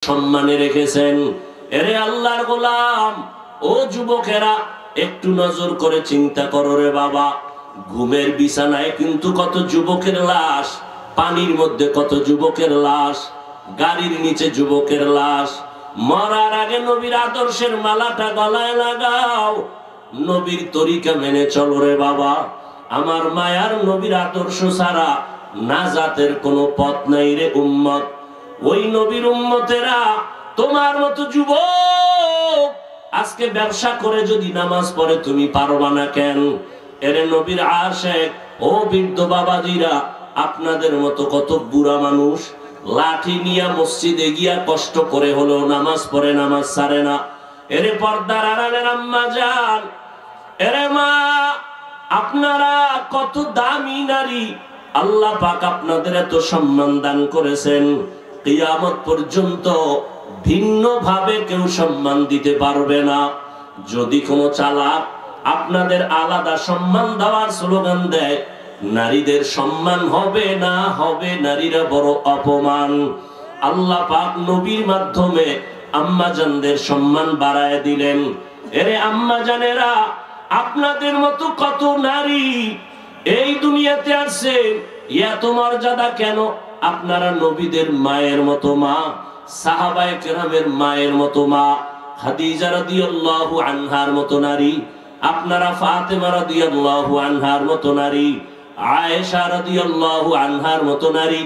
সম্মানে রেখেছেন। এরে আল্লাহর গোলাম, ও যুবকেরা, একটু নজর করে চিন্তা করো রে বাবা। ঘুমের বিছানায় কিন্তু কত যুবকের লাশ, পানির মধ্যে কত যুবকের লাশ, গাড়ির নিচে যুবকের লাশ। মরার আগে নবীর আদর্শের মালাটা গলায় লাগাও, নবীর তরিকা মেনে চলো রে বাবা। আমার মায়ার নবীর আদর্শ ছাড়া নাজাতের কোনো পথ নাই রে উম্মত। ওই নবীর উম্মতেরা তোমার মতো যুবক আজকে ব্যবসা করে যদি নামাজ পড়ে তুমি পারবা না কেন? এরে নবীর আশিক ও বৃদ্ধ বাবাজিরা, আপনাদের মতো কত বুড়া মানুষ লাঠি নিয়ে মসজিদে গিয়া কষ্ট করে হলেও নামাজ পড়ে, নামাজ ছাড়ে না। এরে পর্দার আড়ালের আম্মা জান, এরে মা, আপনারা কত দামি নারী, আল্লাহ পাক আপনাদের এত সম্মান দান করেছেন, কিয়ামত পর্যন্ত ভিন্ন ভাবে কেউ সম্মান দিতে পারবে না। যদি কোনো চালাক আপনাদের আলাদা সম্মান দেওয়ার স্লোগান দেয়, নারীদের সম্মান হবে না, হবে নারীরা বড় অপমান। আল্লাহ পাক নবীর মাধ্যমে আম্মা জানদের সম্মান বাড়ায় দিলেন। এরে আম্মা জানেরা, আপনাদের মতো কত নারী এই দুনিয়াতে আসছে, এত মর্যাদা কেন? আপনারা নবীদের মায়ের মতো মা, সাহাবায়ে কেরামের মায়ের মতো মা, খাদিজা রাদিয়াল্লাহু আনহার মতো নারী, আপনারা ফাতেমা রাদিয়াল্লাহু আনহার মতো নারী, আয়েশা রাদিয়াল্লাহু আনহার মতো নারী,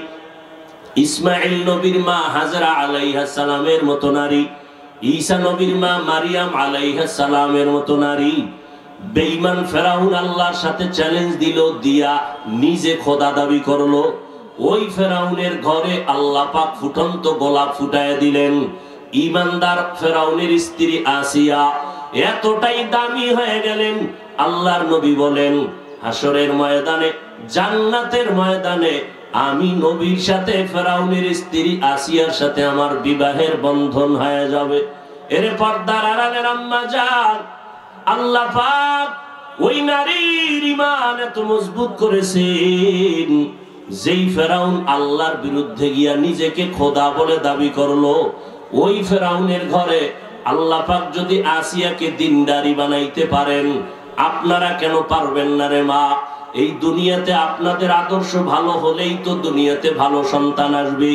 ইসমাঈল নবীর মা হাজরা আলাইহিস সালামের মতো নারী, ঈসা নবীর মা মারিয়াম আলাইহিস সালামের মতো নারী। বেঈমান ফেরাউন আল্লাহর সাথে চ্যালেঞ্জ দিল, দিয়া নিজে খোদা দাবি করলো। ওই ফেরাউনের ঘরে আল্লাহ পাক ফুটন্ত গোলাপ ফুটায় দিলেন। ঈমানদার ফেরাউনের স্ত্রী আসিয়া এতটাই দামি হয়ে গেলেন, আল্লাহর নবী বলেন হাসরের ময়দানে, জান্নাতের ময়দানে আমি নবীর সাথে ফেরাউনের স্ত্রী আসিয়ার সাথে আমার বিবাহের বন্ধন হয়ে যাবে। এর পর্দার আড়ালের আম্মা জান, আল্লাহ পাক ওই নারীর ঈমান এত মজবুত করেছেন, যেই ফেরাউন আল্লাহর বিরুদ্ধে গিয়া নিজেকে খোদা বলে দাবি করলো, ওই ফেরাউনের ঘরে আল্লাহ পাক যদি আসিয়াকে দিনদারি বানাইতে পারেন, আপনারা কেন পারবেন না রে মা? এই দুনিয়াতে আপনাদের আদর্শ ভালো হলেই তো দুনিয়াতে ভালো সন্তান আসবে।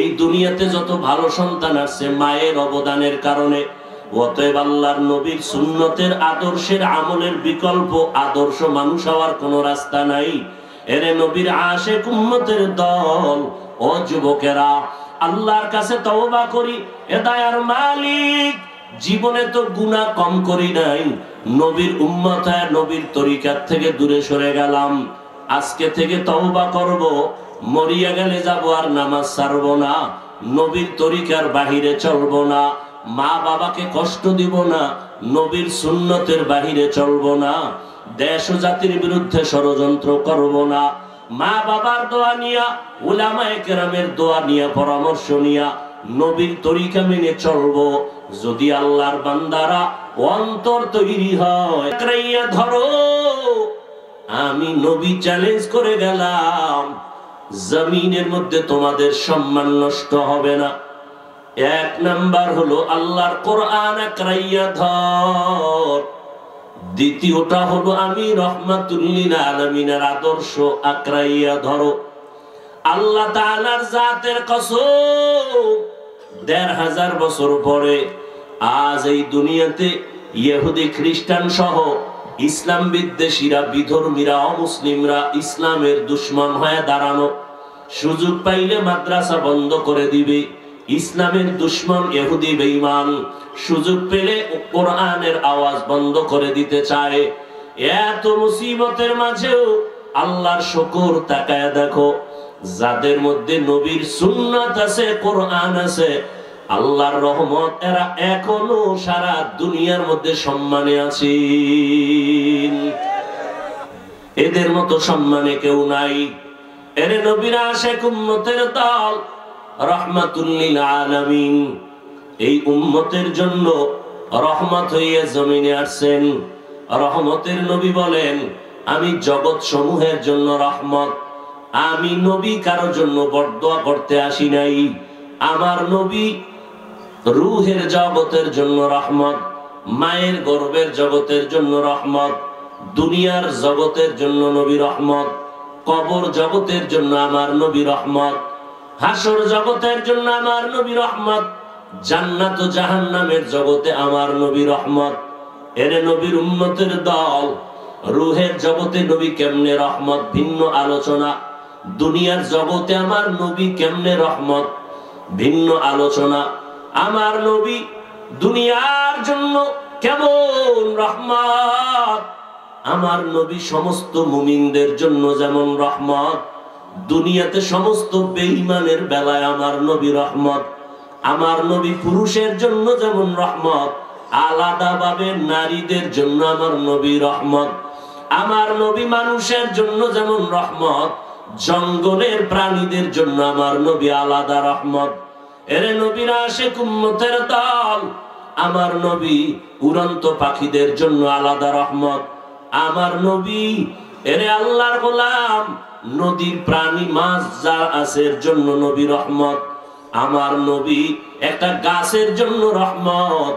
এই দুনিয়াতে যত ভালো সন্তান আসছে মায়ের অবদানের কারণে। অতএব আল্লাহর নবীর সুন্নতের আদর্শের আমলের বিকল্প আদর্শ মানুষ হওয়ার কোনো রাস্তা নাই। এরে নবীর আশিক উম্মতের দল, ও যুবকেরা, আল্লাহর কাছে তওবা করি। এ দয়ার মালিক, জীবনে তো গুনাহ কম করি নাই, নবীর উম্মত হয়ে নবীর তরিকার থেকে দূরে সরে গেলাম। আজকে থেকে তওবা করব, মরিয়া গেলে যাব আর নামাজ ছাড়বো না, নবীর তরিকার বাহিরে চলবো না, মা বাবাকে কষ্ট দিব না, নবীর সুন্নতের বাহিরে চলবো না, দেশ ও জাতির বিরুদ্ধে ষড়যন্ত্র করব না, মা বাবার দোয়া নিয়া, উলামায়ে কেরামের দোয়া নিয়া, পরামর্শ নিয়া নবীর তরিকা মেনে চলবো। যদি আল্লাহর বান্দারা অন্তর তৈরি হয়, আঁকড়াইয়া ধরো, আমি নবী চ্যালেঞ্জ করে গেলাম, জমিনের মধ্যে তোমাদের সম্মান নষ্ট হবে না। এক নাম্বার হলো আল্লাহর কোরআন আঁকড়াইয়া ধর। দ্বিতীয়টা হলো আমি রহমাতুল লিল আলামিনের আদর্শ আঁকড়াইয়া ধরো। আল্লাহ তাআলার জাতের কসম, ১৫০০ বছর পরে আজ এই দুনিয়াতে ইহুদি খ্রিস্টান সহ ইসলাম বিদ্বেষীরা, বিধর্মীরা, অমুসলিমরা ইসলামের দুশমন হয়ে দাঁড়ানো, সুযোগ পাইলে মাদ্রাসা বন্ধ করে দিবে। ইসলামের দুশমন ইহুদি বেঈমান সুযোগ পেলে কোরআনের আওয়াজ বন্ধ করে দিতে চায়। এত মুসিবতের মাঝেও আল্লাহর শুকর, তাকায় দেখো, যাদের মধ্যে নবীর সুন্নাত আছে, কোরআন আছে, আল্লাহর রহমত, এরা এখনো সারা দুনিয়ার মধ্যে সম্মানে আছেন। এদের মতো সম্মানে কেউ নাই। এর নবীর আশিক উম্মতের দল, রহমাতুল লিল আলামিন, এই উম্মতের জন্য রহমত হইয়া জমিনে আসছেন। রহমতের নবী বলেন, আমি জগৎ সমূহের জন্য রহমত। আমি নবী কারোর জন্য বরদোয়া করতে আসি নাই। আমার নবী রূহের জগতের জন্য রহমত, মায়ের গর্ভের জগতের জন্য রহমত, দুনিয়ার জগতের জন্য নবী রহমত, কবর জগতের জন্য আমার নবী রহমত, হাসর জগতের জন্য আমার নবী রহমত, জান্নাত ও জাহান্নামের জগতে আমার নবী রহমত। এর নবীর উম্মতের দল, রূহের জগতে নবী কেমনে রহমত ভিন্ন আলোচনা, দুনিয়ার জগতে আমার নবী কেমনে রহমত ভিন্ন আলোচনা। আমার নবী দুনিয়ার জন্য কেমন রহমত, আমার নবী সমস্ত মুমিনদের জন্য যেমন রহমত, দুনিয়াতে সমস্ত বেঈমানের বেলায় আমার নবী রহমত। আমার নবী পুরুষের জন্য যেমন রহমত, আলাদাভাবে নারীদের জন্য আমার নবী রহমত। আমার নবী মানুষের জন্য যেমন রহমত, জঙ্গলের প্রাণীদের জন্য আমার নবী আলাদা রহমত। এরে নবীর আশিক উম্মতের দল, আমার নবী উড়ন্ত পাখিদের জন্য আলাদা রহমত। আমার নবী এরে আল্লাহর গোলাম, নদীর প্রাণী মাছ যা আছে এর জন্য নবী রহমত। আমার নবী একটা গাছের জন্য রহমত,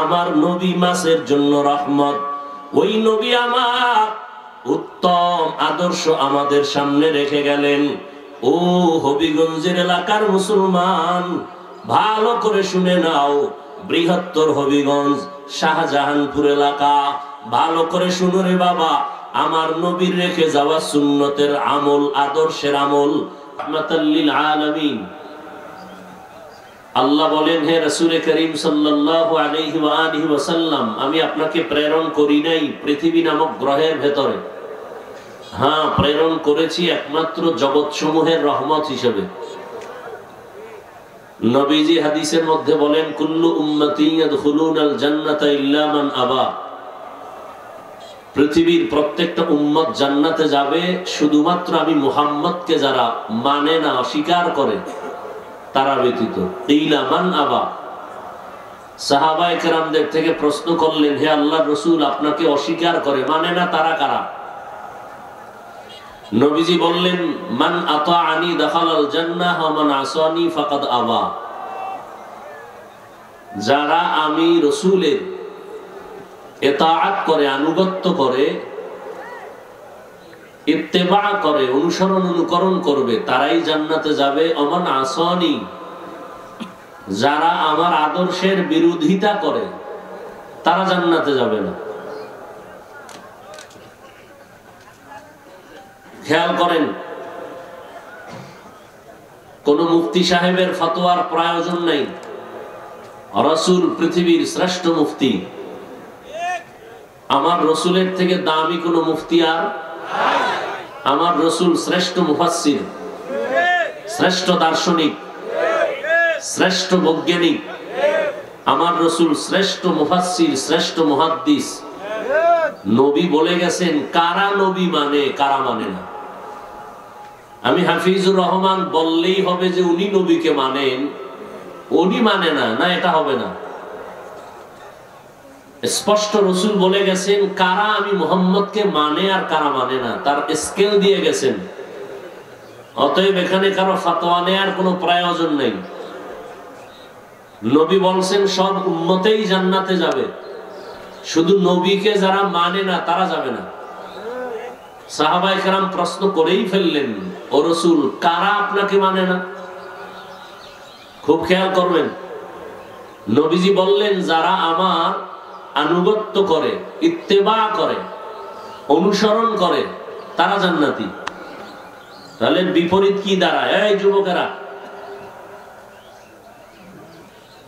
আমার নবী মাছের জন্য রহমত। ওই নবী আমার উত্তম আদর্শ আমাদের সামনে রেখে গেলেন। ও হবিগঞ্জের এলাকার মুসলমান, ভালো করে শুনে নাও, বৃহত্তর হবিগঞ্জ শাহজাহানপুর এলাকা, ভালো করে শুনো রে বাবা, আমার নবীর রেখে যাওয়া সুন্নতের আমল, আদর্শের আমল, রাহমাতাল লিল আলামিন। আল্লাহ বলেন, হে রাসূল করিম সাল্লাল্লাহু আলাইহি ওয়া আলিহি ওয়াসাল্লাম, আমি আপনাকে প্রেরণ করি নাই পৃথিবী নামক গ্রহের ভেতরে, হ্যাঁ প্রেরণ করেছি একমাত্র জগৎসমূহের রহমত হিসেবে। নবীজি হাদিসের মধ্যে বলেন, কুল্লু উম্মতি ইয়াদখুলুনাল জান্নাতা ইল্লা মান আবা, পৃথিবীর প্রত্যেকটা উম্মত জান্নাতে যাবে, শুধুমাত্র আমি মুহাম্মদকে যারা মানে না, অস্বীকার করে তারা ব্যতীত। ইল্লা মান আবা। সাহাবায়ে কেরামদের থেকে প্রশ্ন করলেন, হে আল্লাহর রাসূল, আপনাকে অস্বীকার করে, মানে না, তারা কারা? নবীজি বললেন, মান আতাআনি দাখালাল জান্নাহ ওয়া মান আসানি ফাকাদ আবা। যারা আমি রাসূলের ইতাআত করে, আনুগত্য করে, ইত্তেবা করে, অনুসরণ অনুকরণ করবে, তারাই জান্নাতে যাবে। ওমান আসানি, যারা আমার আদর্শের বিরোধিতা করে তারা জান্নাতে যাবে না। খেয়াল করেন, কোন মুফতি সাহেবের ফতোয়ার প্রয়োজন নাই, রাসূল পৃথিবীর শ্রেষ্ঠ মুফতি। আমার রাসূলের থেকে দামি কোন মুফতি আর আমার রাসূল শ্রেষ্ঠ মুফাসসির, শ্রেষ্ঠ দার্শনিক, শ্রেষ্ঠ বৈজ্ঞানিক। আমার রাসূল শ্রেষ্ঠ মুফাসসির, শ্রেষ্ঠ মুহাদ্দিস। নবী বলে গেছেন, কারা নবী মানে, কারা মানে না। আমি হাফিজুর রহমান বললেই হবে যে উনি নবীকে মানেন, উনি মানে না, না, এটা হবে না। স্পষ্ট রাসূল বলে গেছেন কারা আমি মুহাম্মদকে মানে আর কারা মানে না, তার স্কেল দিয়ে গেছেন। অতএব এখানে কারো ফতোয়া নেওয়ার কোনো প্রয়োজন নেই। নবী বলছেন সব উম্মতেই জান্নাতে যাবে, শুধু নবীকে যারা মানে না তারা যাবে না। সাহাবায়ে কেরাম প্রশ্ন করেই ফেললেন, ও রাসূল, কারা আপনাকে মানে না? খুব খেয়াল করবেন, নবীজি বললেন যারা আমার আনুগত্য করে, ইত্তেবা করে, অনুসরণ করে, তারা জান্নাতি। তাহলে বিপরীত কি দাঁড়ায়? এই যুবকেরা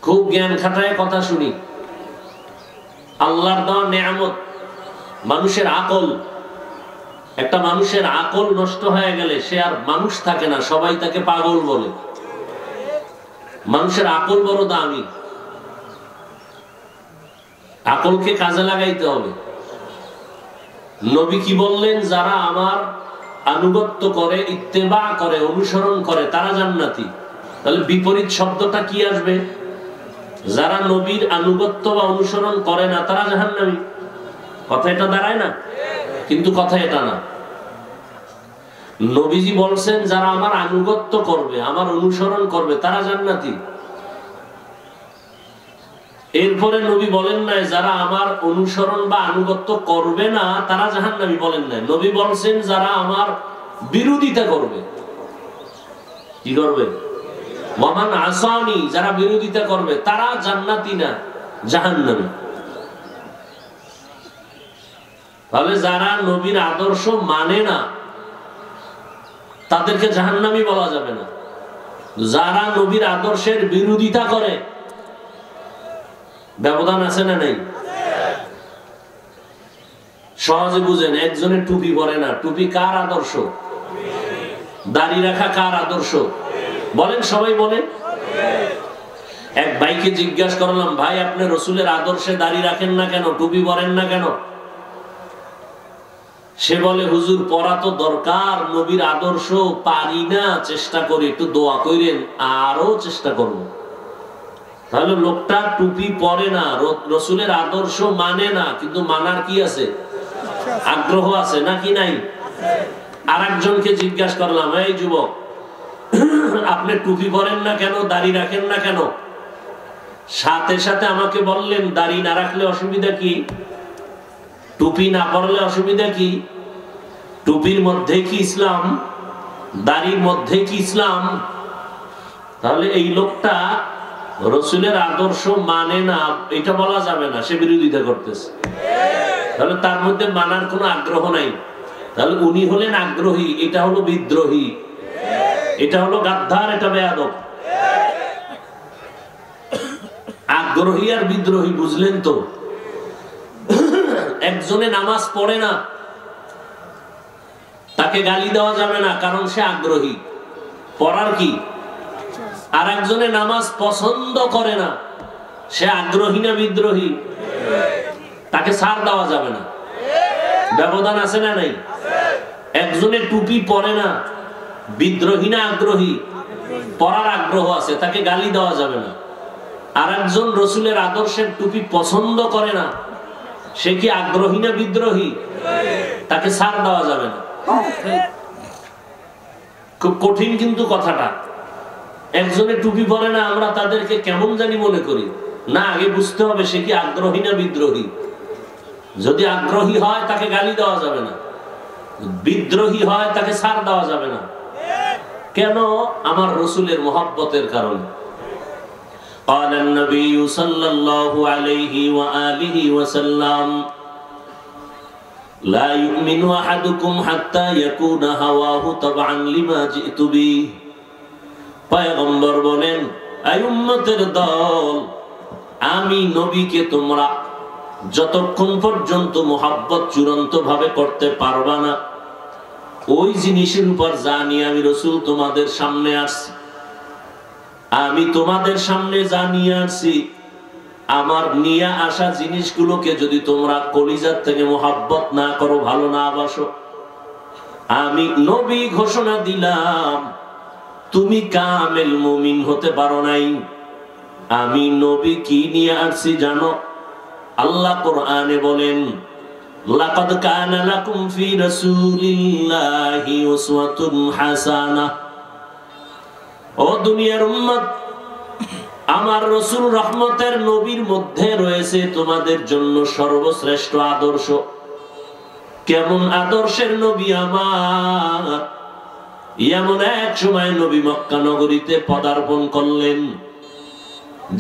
খুব জ্ঞান খাটায় কথা শুনি। আল্লাহর দেওয়া নেয়ামত মানুষের আকল, একটা মানুষের আকল নষ্ট হয়ে গেলে সে আর মানুষ থাকে না, সবাই তাকে পাগল বলে। মানুষের আকল বড় দামি, আকলকে কাজে লাগাইতে হবে। নবী কি বললেন? যারা আমার আনুগত্য করে, ইত্তেবা করে, অনুসরণ করে, তারা জান্নাতি। তাহলে বিপরীত শব্দটা কি আসবে? যারা নবীর আনুগত্য বা অনুসরণ করে না তারা জাহান্নামী। কথা এটা দাঁড়ায় না? কিন্তু কথা এটা না। নবীজি বলছেন যারা আমার আনুগত্য করবে, আমার অনুসরণ করবে, তারা জান্নাতি। এরপরে নবী বলেন নাই যারা আমার অনুসরণ বা আনুগত্য করবে না তারা জাহান্নামী, বলেন নাই। নবী বলছেন যারা আমার বিরোধিতা করবে। কি করবে? ওয়ামান আসানি, যারা বিরোধিতা করবে তারা জান্নাতি না, জাহান্নামী। তাহলে যারা নবীর আদর্শ মানে না তাদেরকে জাহান্নামী বলা যাবে না। যারা নবীর আদর্শের বিরোধিতা করে, ব্যবধান আছে না নাই? সহজে বুঝেন, একজনের টুপি পরে না, টুপি কার আদর্শ? দাড়ি রাখা কার আদর্শ? বলেন, সবাই বলেন। এক ভাইকে জিজ্ঞাসা করলাম, ভাই আপনি রসুলের আদর্শে দাড়ি রাখেন না কেন, টুপি পরেন না কেন? সে বলে, হুজুর পড়া তো দরকার, নবীর আদর্শ পারি না, চেষ্টা করি, একটু দোয়া করেন, আরো চেষ্টা করব। তাহলে লোকটা টুপি পরে না, রসুলের আদর্শ মানে না, কিন্তু মানার কি আছে? আগ্রহ আছে নাকি নাই? আর একজনকে জিজ্ঞাসা করলাম, এই যুবক আপনি টুপি পরেন না কেন, দাড়ি রাখেন না কেন? সাথে সাথে আমাকে বললেন, দাড়ি না রাখলে অসুবিধা কি? টুপি না পরলে অসুবিধা কি? টুপির মধ্যে কি ইসলাম? দাড়ির মধ্যে কি ইসলাম? তাহলে এই লোকটা রসুলের আদর্শ মানে না, এটা বলা যাবে না, সে বিরোধিতা করতেছে। তাহলে তার মধ্যে মানার কোনো আগ্রহ নাই। তাহলে উনি হলেন আগ্রহী, এটা হলো বিদ্রোহী, এটা হলো গাদ্দার, এটা বেয়াদব। আগ্রহী আর বিদ্রোহী বুঝলেন তো? একজনে নামাজ পড়ে না, তাকে গালি দেওয়া যাবে না, কারণ সে আগ্রহী, পড়ার কি। আর একজনে নামাজ পছন্দ করে না, সে আগ্রহী না বিদ্রোহী? তাকে ছাড় দেওয়া যাবে না। ব্যবধান আছে না নাই? একজনে টুপি পরে না, বিদ্রোহী না আগ্রহী? পড়ার আগ্রহ আছে, তাকে গালি দেওয়া যাবে না। আর একজন রসুলের আদর্শের টুপি পছন্দ করে না, সে কি আগ্রহী না বিদ্রোহী? তাকে ছাড় দেওয়া যাবে না। খুব কঠিন কিন্তু কথাটা। একজনে টুপি পরে না, আমরা তাদেরকে কেমন জানি মনে করি না, আগে বুঝতে হবে সে কি আগ্রহী না বিদ্রোহী। যদি আগ্রহী হয় তাকে গালি দেওয়া যাবে না, বিদ্রোহী হয় তাকে ছাড় দেওয়া যাবে না। কেন? আমার রসুলের মহব্বতের কারণে। قال النبي صلى الله عليه وآله وسلم لا يؤمن أحدكم حتى يكون هواه تبعا لما جئت به। পয়গম্বর বলেন, এই উম্মতের দল, আমি নবীকে তোমরা যতক্ষণ পর্যন্ত মোহাব্বত চূড়ান্ত ভাবে করতে পারবা না, ওই জিনিসের উপর যা নিয়ে আমি রসুল তোমাদের সামনে আসছি, আমি তোমাদের সামনে যা নিয়ে আসছি, আমার নিয়ে আসা জিনিসগুলোকে যদি তোমরা কলিজার থেকে মোহাব্বত না করো, ভালো না বাসো, আমি নবী ঘোষণা দিলাম তুমি কামেল মুমিন হতে পারো নাই। আমি নবী কি নিয়ে আসছি জানো? আল্লাহ কোরআনে বলেন, লাকাদ কানা লাকুম ফি রাসূলিল্লাহি উসওয়াতুন হাসানাহ। ও দুনিয়ার উম্মত, আমার রাসূল রহমতের নবীর মধ্যে রয়েছে তোমাদের জন্য সর্বশ্রেষ্ঠ আদর্শ। কেমন আদর্শের নবী আমার! এমন এক সময় নবী মক্কা নগরীতে পদার্পণ করলেন,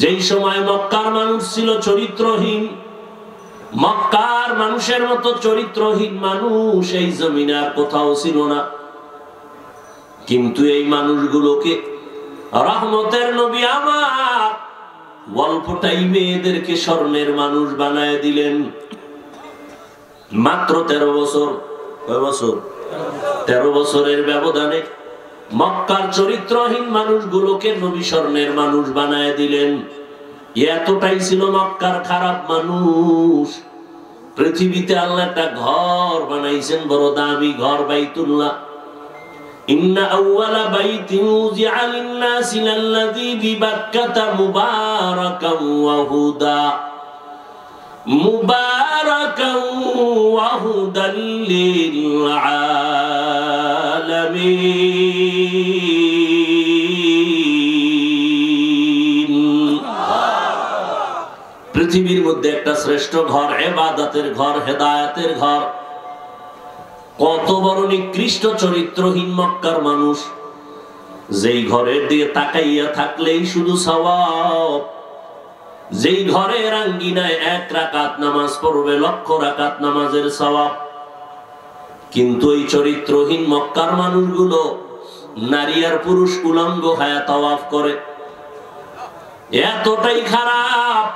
যেই সময় মক্কার মানুষ ছিল চরিত্রহীন। মক্কার মানুষের মতো চরিত্রহীন মানুষ এই জমিনে আর কোথাও ছিল না। কিন্তু এই মানুষগুলোকে রহমতের নবী আমার অল্প টাইমে এদেরকে স্বর্ণের মানুষ বানায় দিলেন। মাত্র 13 বছর। কয় বছর? 13 বছরের ব্যবধানে মক্কার চরিত্রহীন মানুষগুলোকে নবী স্বর্ণের মানুষ বানায় দিলেন। এতটাই ছিল মক্কার খারাপ মানুষ। পৃথিবীতে আল্লাহ একটা ঘর বানাইছেন, বড় দামি ঘর, বাইতুল্লাহ। ইন্না আউওয়ালা বাইতিন উযিআ লিন-নাসি লাল্লাযী বিবাক্কাতা মুবারাকান ওয়া হুদা, মুবারাকান ওয়া হুদাল লিল আলামিন। পৃথিবীর মধ্যে একটা শ্রেষ্ঠ ঘর, ইবাদতের ঘর, হেদায়েতের ঘর। কত বড় নিকৃষ্ট চরিত্রহীন মক্কার মানুষ, যেই ঘরের দিকে তাকাইয়া থাকলেই শুধু সওয়াব। যেই ঘরের আঙ্গিনায় 1 রাকাত নামাজ পড়বে 1,00,000 রাকাত নামাজের সওয়াব। কিন্তু এই চরিত্রহীন মক্কার মানুষগুলো নারী আর পুরুষ উলঙ্গ হয়ে তাওয়াফ করে। এতটাই খারাপ।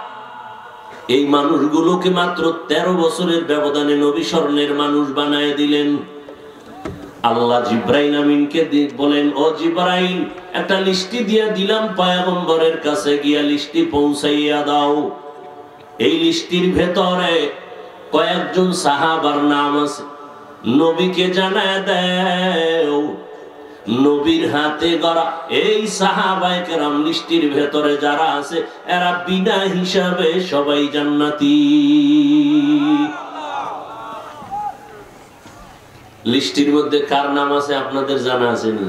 এই মানুষগুলোকে মাত্র 13 বছরের ব্যবধানে নবী স্বর্ণের মানুষ বানায় দিলেন। আল্লাহ জিব্রাইল আমিনকে বলেন, ও জিব্রাইল, একটা লিস্টি দিয়ে দিলাম পয়গম্বরের কাছে, গিয়া লিস্টি পৌঁছাইয়া দাও। এই লিস্টির ভেতরে কয়েকজন সাহাবার নাম আছে, নবীকে জানায় দাও। নবীর হাতে গড়া এই সাহাবায়ে কেরাম লিস্টির ভেতরে যারা আছে, এরা বিনা হিসাবে সবাই জান্নাতি। লিস্টির মধ্যে কার নাম আছে আপনাদের জানা আছে নি?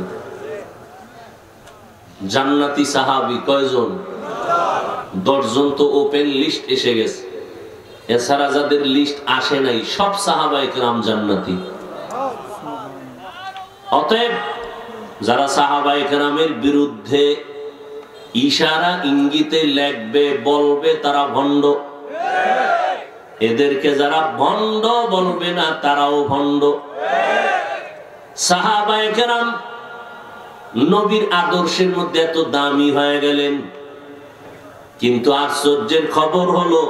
জান্নাতি সাহাবী কয়জন? 10 জন। তো ওপেন লিস্ট এসে গেছে। এছাড়া যাদের লিস্ট আসে নাই সব সাহাবায়ে কেরাম জান্নাতি। অতএব যারা সাহাবায়ে কেরামের বিরুদ্ধে ইশারা ইঙ্গিতে লেখবে বলবে তারা ভণ্ড। এদেরকে যারা ভণ্ড বলবে না তারাও ভণ্ড। সাহাবায়ে কেরাম নবীর আদর্শের মধ্যে এত দামি হয়ে গেলেন, কিন্তু আশ্চর্যের খবর হলো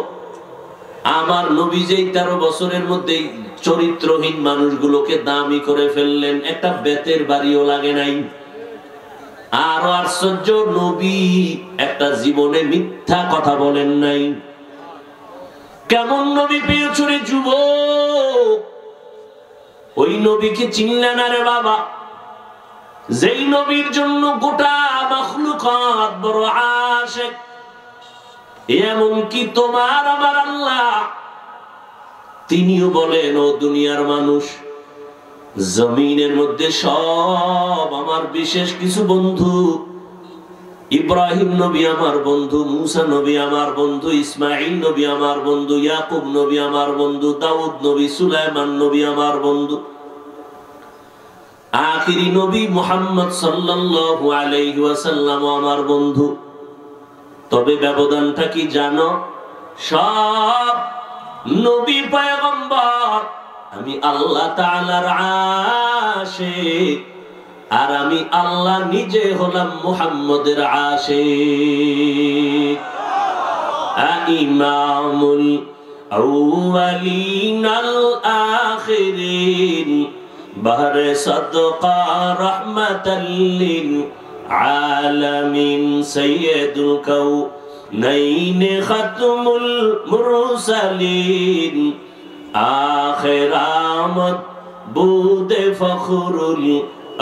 আমার নবী যেই 13 বছরের মধ্যে চরিত্রহীন মানুষগুলোকে দামি করে ফেললেন, একটা বেতের বাড়িও লাগে নাই। আরো আশ্চর্য, নবী একটা জীবনে মিথ্যা কথা বলেন নাই। কেমন নবী পেয়েছ রে যুবক? ওই নবীকে চিনলে না রে বাবা, যেই নবীর জন্য গোটা মাখলুকাত বড় আশিক। এমনকি তোমার আমার আল্লাহ তিনিও বলেন, ও দুনিয়ার মানুষ, জমিনের মধ্যে সব আমার বিশেষ কিছু বন্ধু। ইব্রাহিম নবী আমার বন্ধু, মুসা নবী আমার বন্ধু, ইসমাঈল নবী আমার বন্ধু, ইয়াকুব নবী আমার বন্ধু, দাউদ নবী, সুলাইমান নবী আমার বন্ধু, আখিরি নবী মুহাম্মদ সাল্লাল্লাহু আলাইহি ওয়াসাল্লাম আমার বন্ধু। তবে ব্যবধানটা কি জানো? সব নবী পয়গম্বর, আমি আল্লাহ তাআলার আশিক, আর আমি আল্লাহ নিজে হলাম মুহাম্মদের আশিক। ইমামুল আউয়ালিন আল আখিরিন, বাহরে সাদকা রাহমাতাল লিল আলামিন, সাইয়্যিদুল কাউনাইন খাতমুল মুরসালিন, আখির আমদ বুদে ফখরুল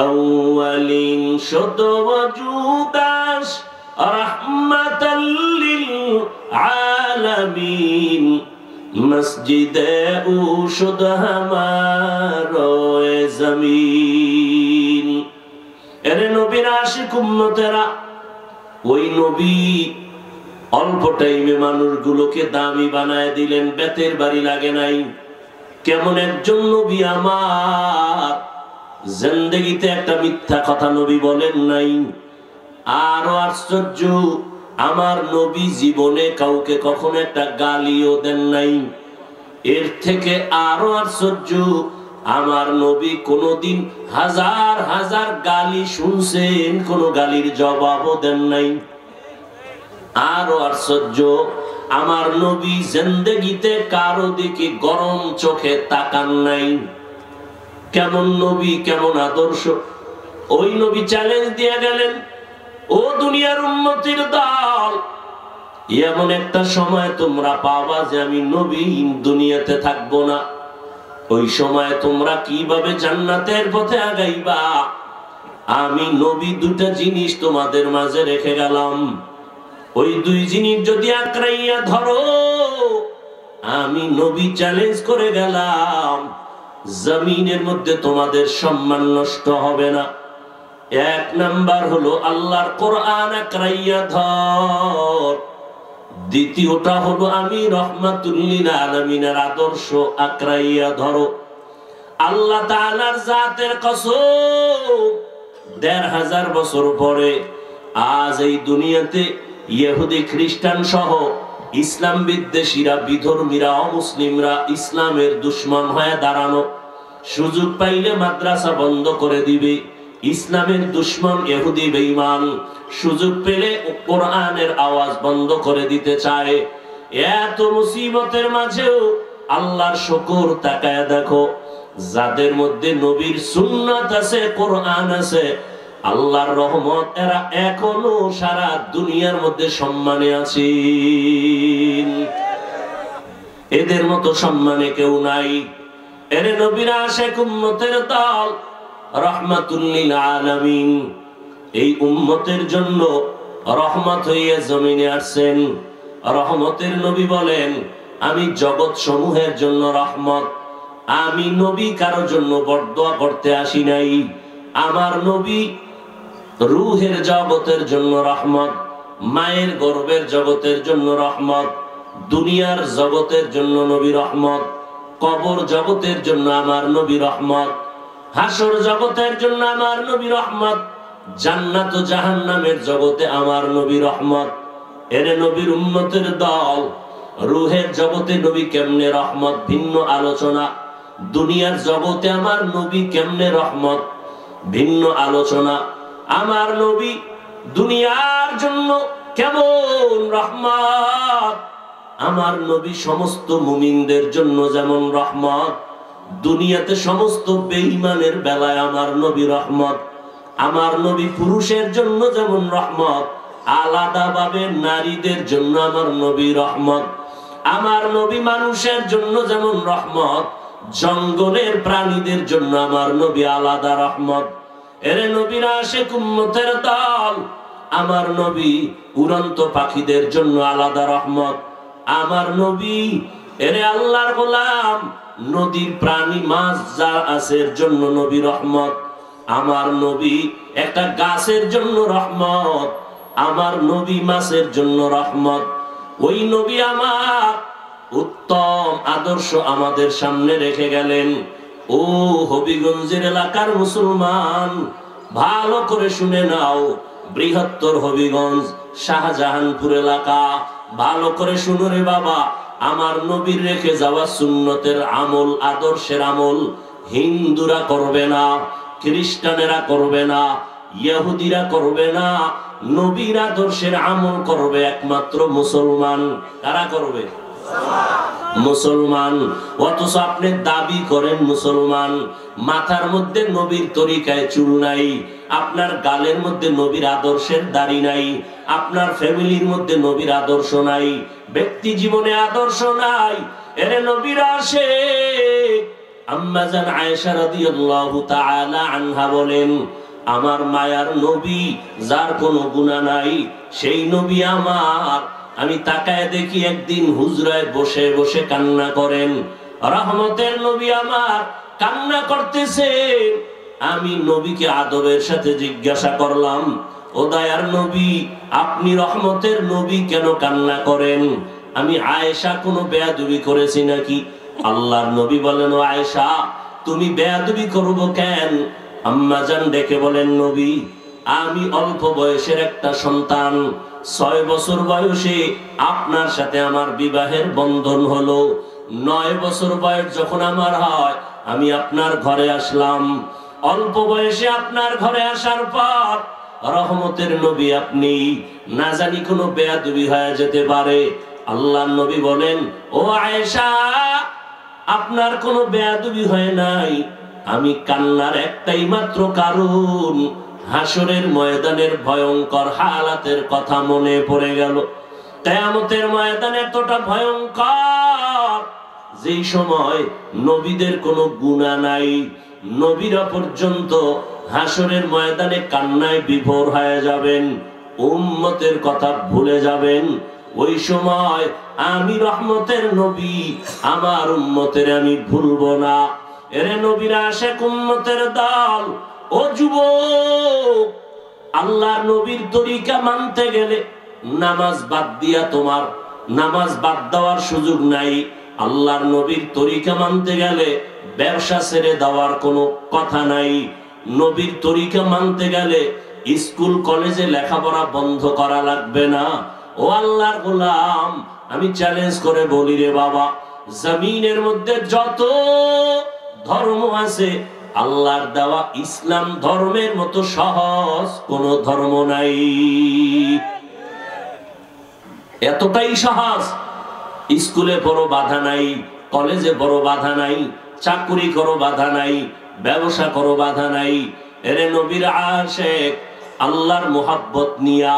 আউয়ালিন, শুদ ওয়াজুদাস রাহমাতাল লিল আলামিন, মসজিদে উশুদ হামারোয়ে জমিন। এরে নবীর আশিক উম্মতেরা, ওই নবী অল্প টাইমে মানুষগুলোকে দামি বানায় দিলেন, বেতের বাড়ি লাগে নাই। কেমন একজন নবী আমার, জিন্দেগিতে একটা মিথ্যা কথা নবী বলেন নাই। আরো আশ্চর্য, আমার নবী জীবনে কাউকে কখনো একটা গালিও দেন নাই। এর থেকে আরো আশ্চর্য, আমার নবী কোনদিন হাজার হাজার গালি শুনছেন, কোন গালির জবাবও দেন নাই। আরো আশ্চর্য, আমার নবী জিন্দেগিতে কারো দিকে গরম চোখে তাকান নাই। কেমন নবী, কেমন আদর্শ! ওই নবী চ্যালেঞ্জ দিয়ে গেলেন, ও দুনিয়ার উম্মতির দল, এমন একটা সময় তোমরা পাবা যে আমি নবী দুনিয়াতে থাকবো না। ওই সময় তোমরা কিভাবে জান্নাতের পথে আগাইবা? আমি নবী দুটা জিনিস তোমাদের মাঝে রেখে গেলাম। ওই 2 জিনিস যদি আঁকড়াইয়া ধরো, আমি নবী চ্যালেঞ্জ করে গেলাম, জমিনের মধ্যে তোমাদের সম্মান নষ্ট হবে না। 1 নাম্বার হলো আল্লাহর কোরআন আঁকড়াইয়া ধর, দ্বিতীয়টা হলো আমি রহমাতুল লিল আলামিনের আদর্শ আকরাইয়া ধরো। আল্লাহ তাআলার জাতের কসম, ১৫০০ বছর পরে আজ এই দুনিয়াতে ইহুদি খ্রিস্টান সহ ইসলাম বিদ্বেষীরা, বিধর্মীরা, অমুসলিমরা ইসলামের দুশমন হয়ে দাঁড়ানো, সুযোগ পাইলে মাদ্রাসা বন্ধ করে দিবে। ইসলামের দুশমন ইহুদি বেঈমান সুযোগ পেলে কোরআনের আওয়াজ বন্ধ করে দিতে চায়। এত মুসিবতের মাঝেও আল্লাহর শুকর, তাকায় দেখো যাদের মধ্যে নবীর সুন্নাত আছে, কোরআন আছে, আল্লাহর রহমত, এরা এখনো সারা দুনিয়ার মধ্যে সম্মানে আছেন। এদের মতো সম্মানে কেউ নাই। এর নবীর আশিক উম্মতের দল, রাহমাতুল লিল আলামিন। এই উম্মতের জন্য রহমত হইয়া জমিনে আসছেন। রহমতের নবী বলেন, আমি জগৎ সমূহের জন্য রহমত। আমি নবী কারোর জন্য বরদোয়া করতে আসি নাই। আমার নবী রূহের জগতের জন্য রহমত, মায়ের গর্ভের জগতের জন্য রহমত, দুনিয়ার জগতের জন্য নবী রহমত, কবর জগতের জন্য আমার নবী রহমত, হাসর জগতের জন্য আমার নবী রহমত, জান্নাত ও জাহান্নামের জগতে আমার নবী রহমত। এর নবীর উম্মতের দল, রূহের জগতে নবী কেমনে রহমত ভিন্ন আলোচনা, দুনিয়ার জগতে আমার নবী কেমনে রহমত ভিন্ন আলোচনা। আমার নবী দুনিয়ার জন্য কেমন রহমত, আমার নবী সমস্ত মুমিনদের জন্য যেমন রহমত, দুনিয়াতে সমস্ত বেঈমানের বেলায় আমার নবী রহমত। আমার নবী পুরুষের জন্য যেমন রহমত, আলাদাভাবে নারীদের জন্য আমার নবী রহমত। আমার নবী মানুষের জন্য যেমন রহমত, জঙ্গলের প্রাণীদের জন্য আমার নবী আলাদা রহমত। এর নবীর আশিক উম্মতের দল, আমার নবী উড়ন্ত পাখিদের জন্য আলাদা রহমত। আমার নবী এর আল্লাহর গোলাম, নদীর প্রাণী মাছ যা আছে এর জন্য নবী রহমত। আমার নবী একটা গাছের জন্য রহমত, আমার নবী মাছের জন্য রহমত। ওই নবী আমার উত্তম আদর্শ আমাদের সামনে রেখে গেলেন। ও হবিগঞ্জের এলাকার মুসলমান, ভালো করে শুনে নাও। বৃহত্তর হবিগঞ্জ, শাহজাহানপুর এলাকা, ভালো করে শুনো রে বাবা। আমার নবীর রেখে যাওয়া সুন্নতের আমল, আদর্শের আমল হিন্দুরা করবে না, খ্রিস্টানেরা করবে না, ইহুদিরা করবে না। নবীর আদর্শের আমল করবে একমাত্র মুসলমান। কারা করবে? মুসলমান। অথচ আপনি দাবি করেন মুসলমান, মাথার মধ্যে নবীর তরিকায় চুল নাই, আপনার গালের মধ্যে নবীর আদর্শের দাড়ি নাই, আপনার ফ্যামিলির মধ্যে নবীর আদর্শ নাই, ব্যক্তি জীবনে আদর্শ নাই। এর নবীর আশিক আম্মা জান আয়েশা রাদিয়াল্লাহু তাআলা আনহা বলেন, আমার মায়ার নবী যার কোনো গুনাহ নাই, সেই নবী আমার। আমি তাকায় দেখি একদিন হুজরায় বসে বসে কান্না করেন। রহমতের নবী আমার কান্না করতেছে। আমি নবীকে আদবের সাথে জিজ্ঞাসা করলাম, ও দয়ার নবী, আপনি রহমতের নবী কেন কান্না করেন? আমি আয়েশা কোনো বেয়াদবি করেছি নাকি? আল্লাহর নবী বলেন, ও আয়েশা, তুমি বেয়াদবি করবো কেন? আম্মা জান ডেকে বলেন, নবী, আমি অল্প বয়সের একটা সন্তান, 6 বছর বয়সে আপনার সাথে আমার বিবাহের বন্ধন হলো। 9 বছর বয়স যখন আমার হয়, আমি আপনার ঘরে আসলাম। অল্প বয়সে আপনার ঘরে আসার পর রহমতের নবী আপনি, না জানি কোনো বেয়াদবি হয়ে যেতে পারে। আল্লাহর নবী বলেন, ও আয়েশা, আপনার কোনো বেয়াদবি হয় নাই। আমি কান্নার একটাই মাত্র কারণ, হাসরের ময়দানের ভয়ঙ্কর হালাতের কথা মনে পড়ে গেল। কিয়ামতের ময়দান এতটা ভয়ঙ্কর, যেই সময় নবীদের কোনো গুনাহ নাই, নবীরা পর্যন্ত হাসরের ময়দানে কান্নায় বিভোর হয়ে যাবেন, উম্মতের কথা ভুলে যাবেন। ওই সময় আমি রহমতের নবী, আমার উম্মতের আমি ভুলবো না। এরে নবীর আশিক উম্মতের দল, ও যুবক, আল্লাহর নবীর তরিকা মানতে গেলে নামাজ বাদ দিয়া তোমার নামাজ বাদ দেওয়ার সুযোগ নাই। আল্লাহর নবীর তরিকা মানতে গেলে ব্যবসা ছেড়ে দেওয়ার কোনো কথা নাই। নবীর তরিকা মানতে গেলে স্কুল কলেজে লেখাপড়া বন্ধ করা লাগবে না। ও আল্লাহর গোলাম, আমি চ্যালেঞ্জ করে বলি রে বাবা, জমিনের মধ্যে যত ধর্ম আছে, আল্লাহর দেওয়া ইসলাম ধর্মের মতো সহজ কোন ধর্ম নাই। এতটাই সহজ। স্কুলে বড় বাধা নাই, কলেজে বড় বাধা নাই, চাকরি করো বাধা নাই, ব্যবসা করো বাধা নাই। এরে নবীর আশিক, আল্লাহর মোহাব্বত নিয়া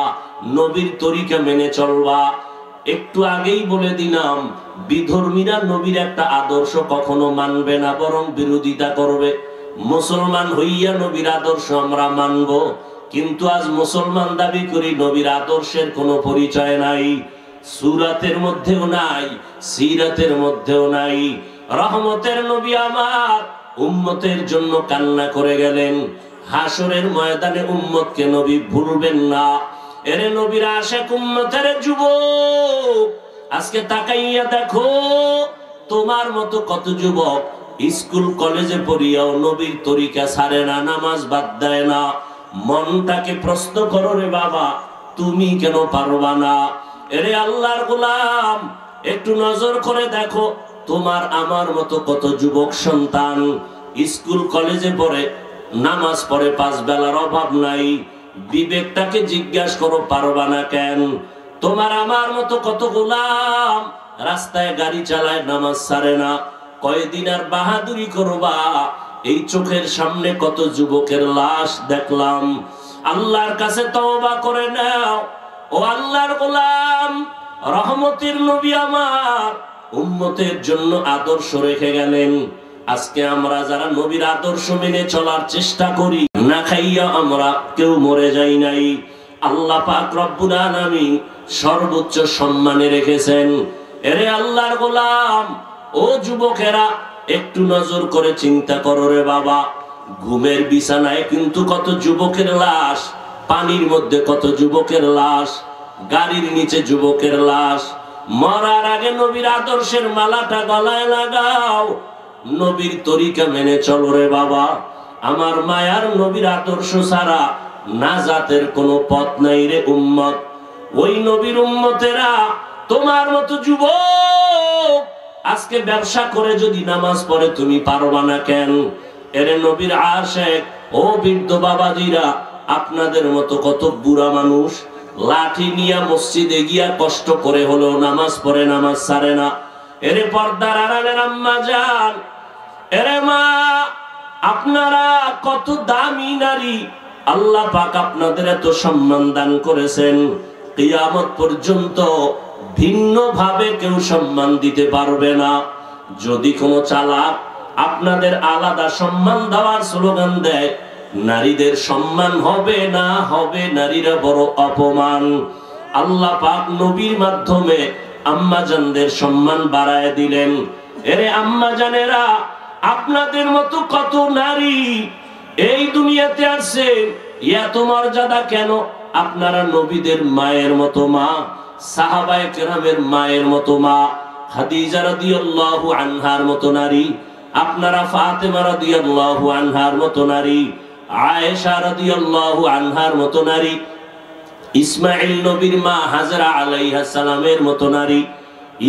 নবীর তরিকা মেনে চলবা। একটু আগেই বলে দিলাম, বিধর্মীরা নবীর একটা আদর্শ কখনো মানবে না, বরং বিরোধিতা করবে। মুসলমান হইয়া নবীর আদর্শ আমরা মানব, কিন্তু আজ মুসলমান দাবি করি নবীর আদর্শের কোনো পরিচয় নাই, সূরাতের মধ্যেও নাই, সিরাতের মধ্যেও নাই। রহমতের নবী আমার উম্মতের জন্য কান্না করে গেলেন। হাসরের ময়দানে উম্মতকে নবী ভুলবেন না। এরে নবীর আশিক উম্মতের যুবক, আজকে তাকাইয়া দেখো, তোমার মতো কত যুবক স্কুল কলেজে পড়িয়াও নবীর তরিকা ছাড়ে না, নামাজ বাদ দেয় না। মনটাকে প্রশ্ন করো রে বাবা, তুমি কেন পারবা না? এরে আল্লাহর গোলাম, একটু নজর করে দেখো, তোমার আমার মতো কত যুবক সন্তান স্কুল কলেজে পড়ে, নামাজ পড়ে, 5 বেলার অভাব নাই। বিবেকটাকে জিজ্ঞাসা করো, পারবা না কেন? তোমার আমার মতো কত গোলাম রাস্তায় গাড়ি চালায়, নামাজ ছাড়ে না। কয়দিন আর বাহাদুরি করবা? এই চোখের সামনে কত যুবকের লাশ দেখলাম। আল্লাহর কাছে তওবা করে নাও। ও আল্লাহর গোলাম, রহমতের নবী আমার উম্মতের জন্য আদর্শ রেখে গেলেন। আজকে আমরা যারা নবীর আদর্শ মেনে চলার চেষ্টা করি, না খাইয়া আমরা কেউ মরে যাই নাই। আল্লাহ পাক রব্বুল আলামিন সর্বোচ্চ সম্মানে রেখেছেন। এরে আল্লাহর গোলাম, ও যুবকেরা, একটু নজর করে চিন্তা করো রে বাবা, ঘুমের বিছানায় কিন্তু কত যুবকের লাশ, পানির মধ্যে কত যুবকের লাশ, গাড়ির নিচে যুবকের লাশ। মরার আগে নবীর আদর্শের মালাটা গলায় লাগাও, নবীর তরিকা মেনে চলো রে বাবা। আমার মায়ার নবীর আদর্শ ছাড়া নাজাতের কোনো পথ নাই রে উম্মত। ওই নবীর উম্মতেরা, তোমার মতো যুবক আজকে ব্যবসা করে যদি নামাজ পড়ে, তুমি পারবা না কেন? এরে নবীর আশিক, ও বৃদ্ধ বাবাজিরা, আপনাদের মতো কত বুড়া মানুষ লাঠি নিয়ে মসজিদে গিয়া কষ্ট করে হলেও নামাজ পড়ে, নামাজ ছাড়ে না। এরে পর্দার আড়ালের আম্মা জান, এরে মা, আপনারা কত দামি নারী, আল্লাহ পাক আপনাদের এত সম্মান দান করেছেন, কিয়ামত পর্যন্ত ভিন্ন ভাবে কেউ সম্মান দিতে পারবে না। যদি কোনো চালাক আপনাদের আলাদা সম্মান দেওয়ার স্লোগান দেয়, নারীদের সম্মান হবে না, হবে নারীরা বড় অপমান। আল্লাহ পাক নবীর মাধ্যমে আম্মা জানদের সম্মান বাড়ায় দিলেন। এরে আম্মা জানেরা, আপনাদের মতো কত নারী এই দুনিয়াতে আছে, এত মর্যাদা কেন? আপনারা নবীদের মায়ের মতো মা, সাহাবায়ে কেরামের মায়ের মতো মা, খাদিজা রাদিয়াল্লাহু আনহার মতো নারী, আপনারা ফাতেমা রাদিয়াল্লাহু আনহার মতো নারী, আয়েশা রাদিয়াল্লাহু আনহার মতো নারী, ইসমাঈল নবীর মা হাজরা আলাইহিস সালামের মতো নারী,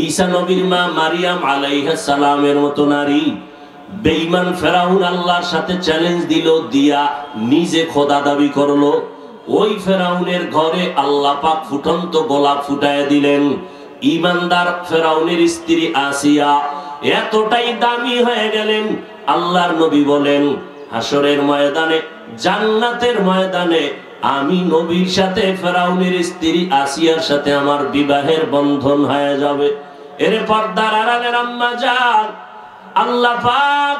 ঈসা নবীর মা মারিয়াম আলাইহিস সালামের মতো নারী। বেঈমান ফেরাউন আল্লাহর সাথে চ্যালেঞ্জ দিল, দিয়া নিজে খোদা দাবি করলো। ওই ফেরাউনের ঘরে আল্লাহ পাক ফুটন্ত গোলাপ ফুটায় দিলেন। ঈমানদার ফেরাউনের স্ত্রী আসিয়া এতটাই দামি হয়ে গেলেন, আল্লাহর নবী বলেন, হাসরের ময়দানে, জান্নাতের ময়দানে আমি নবীর সাথে ফেরাউনের স্ত্রী আসিয়ার সাথে আমার বিবাহের বন্ধন হয়ে যাবে। এর পর্দার আড়ালের আম্মা জান, আল্লাহ পাক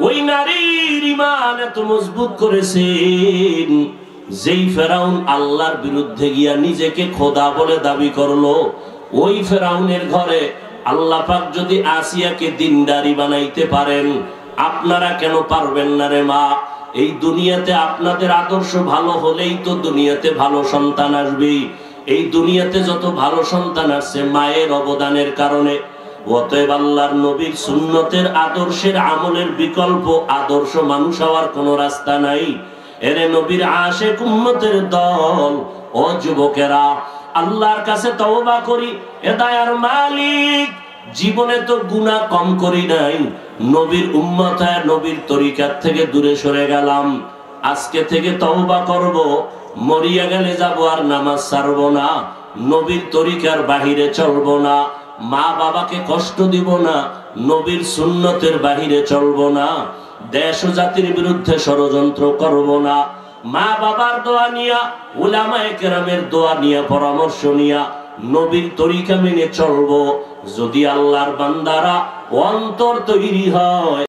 ওই নারীর ঈমান এত মজবুত করেছেন, যেই ফেরাউন আল্লাহর বিরুদ্ধে গিয়া নিজেকে খোদা বলে দাবি করলো, ওই ফেরাউনের ঘরে আল্লাহ পাক যদি আসিয়াকে দিনদারি বানাইতে পারেন, আপনারা কেন পারবেন না রে মা? এই দুনিয়াতে আপনাদের আদর্শ ভালো হলেই তো দুনিয়াতে ভালো সন্তান আসবে। এই দুনিয়াতে যত ভালো সন্তান আসছে মায়ের অবদানের কারণে। অতএব আল্লাহর নবীর সুন্নতের আদর্শের আমলের বিকল্প আদর্শ মানুষ হওয়ার কোনো রাস্তা নাই। এরে নবীর আশিক উম্মতের দল, ও যুবকেরা, আল্লাহর কাছে তওবা করি। এ দয়ার মালিক, জীবনে তো গুনাহ কম করি নাই, নবীর উম্মত হয়ে নবীর তরিকার থেকে দূরে সরে গেলাম। আজকে থেকে তওবা করব, মরিয়া গেলে যাব আর নামাজ ছাড়বো না, নবীর তরিকার বাহিরে চলবো না, মা বাবাকে কষ্ট দিব না, নবীর সুন্নতের বাহিরে চলবো না, দেশ ও জাতির বিরুদ্ধে ষড়যন্ত্র করব না, মা বাবার দোয়া নিয়া, উলামায়ে কেরামের দোয়া নিয়া, পরামর্শ নিয়া নবীর তরিকা মেনে চলবো। যদি আল্লাহর বান্দারা অন্তর তৈরি হয়,